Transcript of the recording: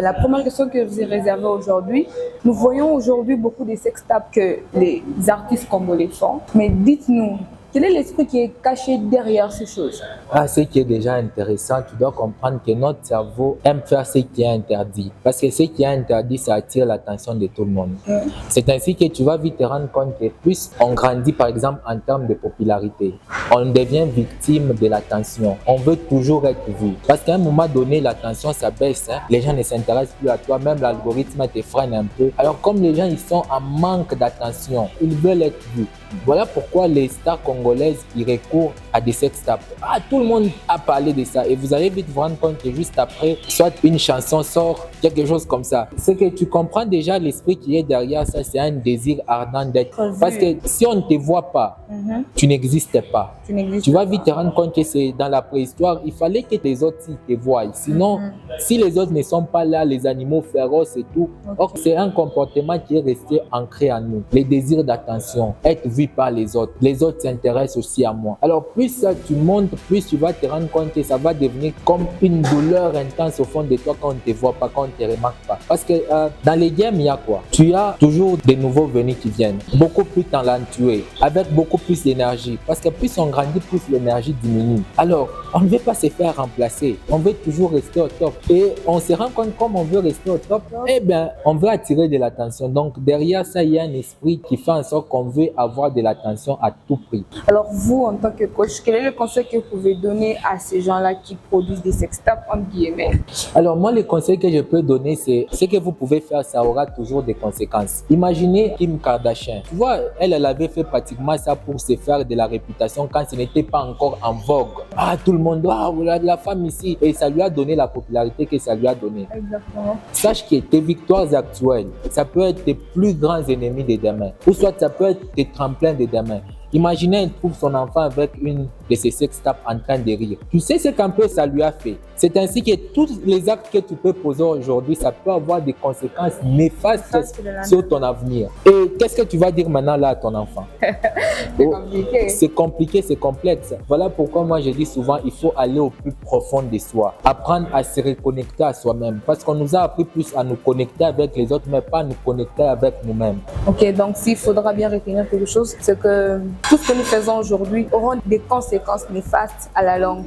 La première question que je vous ai réservée aujourd'hui, nous voyons aujourd'hui beaucoup de sextapes que les artistes congolais font, mais dites-nous, quel est l'esprit qui est caché derrière ces choses? Ce qui est déjà intéressant, tu dois comprendre que notre cerveau aime faire ce qui est interdit. Parce que ce qui est interdit, ça attire l'attention de tout le monde. C'est ainsi que tu vas vite te rendre compte que plus on grandit, par exemple, en termes de popularité, on devient victime de l'attention. On veut toujours être vu. Parce qu'à un moment donné, l'attention, ça baisse. Les gens ne s'intéressent plus à toi. Même l'algorithme te freine un peu. Alors, comme les gens, ils sont en manque d'attention, ils veulent être vus. Voilà pourquoi les stars congolaises ils recourent à des sextapes. Tout le monde a parlé de ça et vous allez vite vous rendre compte que juste après, soit une chanson sort, quelque chose comme ça. C'est que tu comprends déjà l'esprit qui est derrière ça, c'est un désir ardent d'être. Parce que si on ne te voit pas, tu n'existes pas. Tu vas vite te rendre compte que c'est dans la préhistoire, il fallait que les autres te voient. Sinon, si les autres ne sont pas là, les animaux féroces et tout, or c'est un comportement qui est resté ancré en nous. Les désirs d'attention, être vu par les autres s'intéressent aussi à moi. Alors plus ça tu montes, plus tu vas te rendre compte que ça va devenir comme une douleur intense au fond de toi quand on ne te voit pas, quand on ne te remarque pas. Parce que dans les games, il y a quoi? Tu as toujours des nouveaux venus qui viennent, beaucoup plus talentueux, avec beaucoup plus d'énergie. Parce que plus on grandit, plus l'énergie diminue. Alors, on ne veut pas se faire remplacer. On veut toujours rester au top. Et on se rend compte comme on veut rester au top, eh bien, on veut attirer de l'attention. Donc, derrière ça, il y a un esprit qui fait en sorte qu'on veut avoir de l'attention à tout prix. Alors vous, en tant que coach, quel est le conseil que vous pouvez donner à ces gens-là qui produisent des sextapes, entre guillemets? Alors moi, le conseil que je peux donner, c'est ce que vous pouvez faire, ça aura toujours des conséquences. Imaginez Kim Kardashian. Tu vois, elle avait fait pratiquement ça pour se faire de la réputation quand ce n'était pas encore en vogue. Tout le monde, la femme ici. Et ça lui a donné la popularité que ça lui a donné. Exactement. Sache que tes victoires actuelles, ça peut être tes plus grands ennemis de demain. Ou soit ça peut être tes tremplins de demain. Imaginez, elle trouve son enfant avec une de ses sextapes en train de rire. Tu sais ce qu'un peu ça lui a fait. C'est ainsi que tous les actes que tu peux poser aujourd'hui, ça peut avoir des conséquences néfastes sur ton avenir. Et qu'est-ce que tu vas dire maintenant là à ton enfant? C'est compliqué, c'est complexe. Voilà pourquoi moi je dis souvent, il faut aller au plus profond de soi. Apprendre à se reconnecter à soi-même. Parce qu'on nous a appris plus à nous connecter avec les autres, mais pas à nous connecter avec nous-mêmes. Ok, donc s'il faudra bien retenir quelque chose, c'est que tout ce que nous faisons aujourd'hui aura des conséquences néfastes à la longue.